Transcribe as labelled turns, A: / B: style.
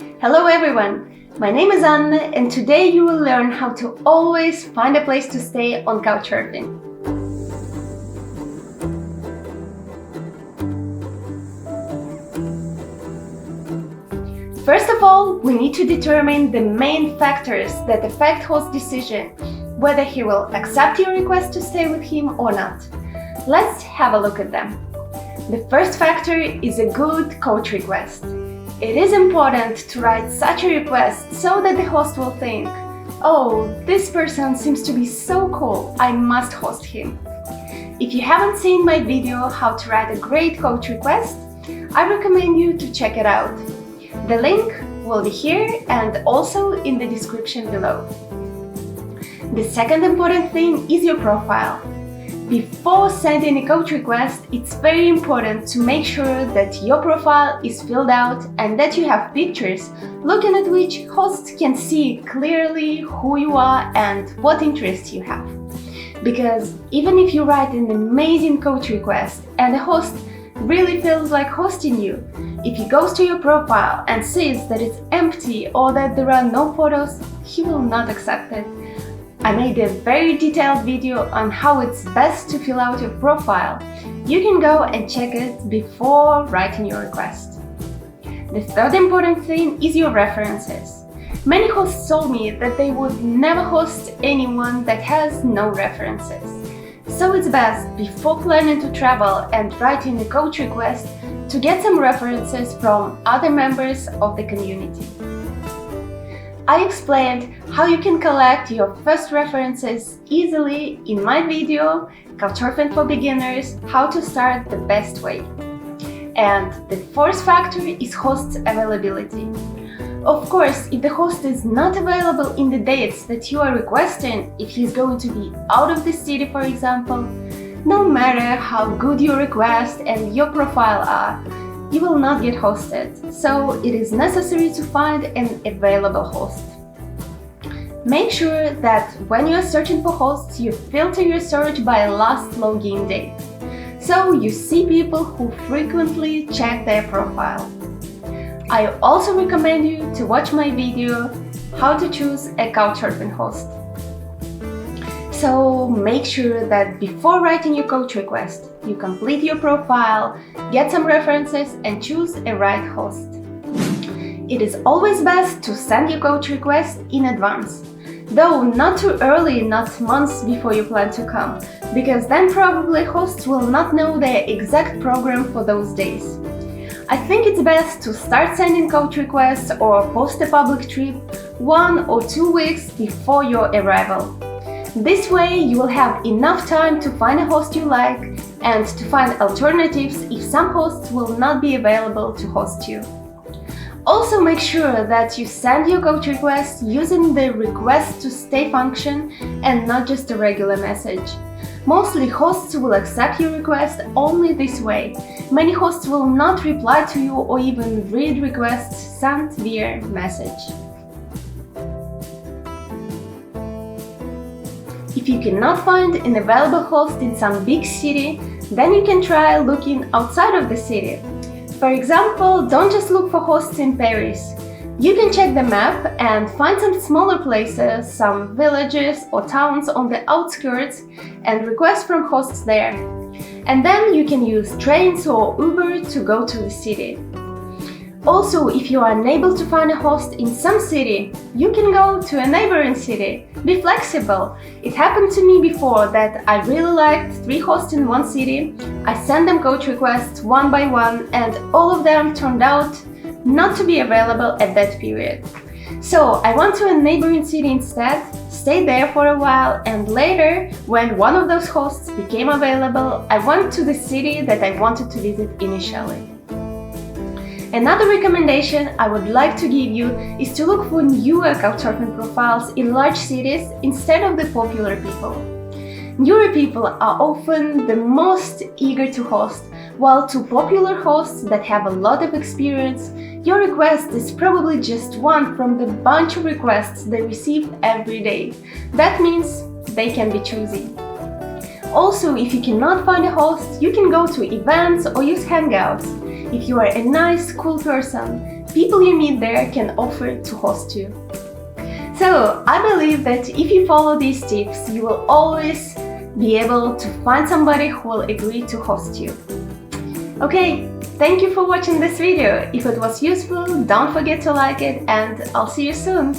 A: Hello everyone, my name is Anna and today you will learn how to always find a place to stay on Couchsurfing. First of all, we need to determine the main factors that affect host's decision, whether he will accept your request to stay with him or not. Let's have a look at them. The first factor is a good coach request. It is important to write such a request so that the host will think, "Oh, this person seems to be so cool, I must host him." If you haven't seen my video how to write a great coach request, I recommend you to check it out. The link will be here and also in the description below. The second important thing is your profile. Before sending a coach request, it's very important to make sure that your profile is filled out and that you have pictures, looking at which hosts can see clearly who you are and what interests you have. Because even if you write an amazing coach request and the host really feels like hosting you, if he goes to your profile and sees that it's empty or that there are no photos, he will not accept it. I made a very detailed video on how it's best to fill out your profile. You can go and check it before writing your request. The third important thing is your references. Many hosts told me that they would never host anyone that has no references. So it's best, before planning to travel and writing a coach request, to get some references from other members of the community. I explained how you can collect your first references easily in my video, Couchsurfing for Beginners, How to Start the Best Way. And the fourth factor is host availability. Of course, if the host is not available in the dates that you are requesting, if he's going to be out of the city, for example, no matter how good your request and your profile are, you will not get hosted, so it is necessary to find an available host. Make sure that when you are searching for hosts, you filter your search by last login date, so you see people who frequently check their profile. I also recommend you to watch my video, How to Choose a Couchsurfing Host. So make sure that before writing your coach request, you complete your profile, get some references and choose a right host. It is always best to send your coach request in advance, though not too early, not months before you plan to come, because then probably hosts will not know their exact program for those days. I think it's best to start sending coach requests or post a public trip 1 or 2 weeks before your arrival. This way you will have enough time to find a host you like and to find alternatives if some hosts will not be available to host you. Also make sure that you send your coach request using the request to stay function and not just a regular message. Mostly hosts will accept your request only this way. Many hosts will not reply to you or even read requests sent via message. If you cannot find an available host in some big city, then you can try looking outside of the city. For example, don't just look for hosts in Paris. You can check the map and find some smaller places, some villages or towns on the outskirts and request from hosts there. And then you can use trains or Uber to go to the city. Also, if you are unable to find a host in some city, you can go to a neighboring city. Be flexible. It happened to me before that I really liked 3 hosts in one city. I sent them coach requests one by one and all of them turned out not to be available at that period. So I went to a neighboring city instead, stayed there for a while, and later, when one of those hosts became available, I went to the city that I wanted to visit initially. Another recommendation I would like to give you is to look for newer Couchsurfing profiles in large cities instead of the popular people. Newer people are often the most eager to host, while to popular hosts that have a lot of experience, your request is probably just one from the bunch of requests they receive every day. That means they can be choosy. Also, if you cannot find a host, you can go to events or use Hangouts. If you are a nice, cool person, people you meet there can offer to host you. So I believe that if you follow these tips, you will always be able to find somebody who will agree to host you. Okay, thank you for watching this video. If it was useful, don't forget to like it, and I'll see you soon.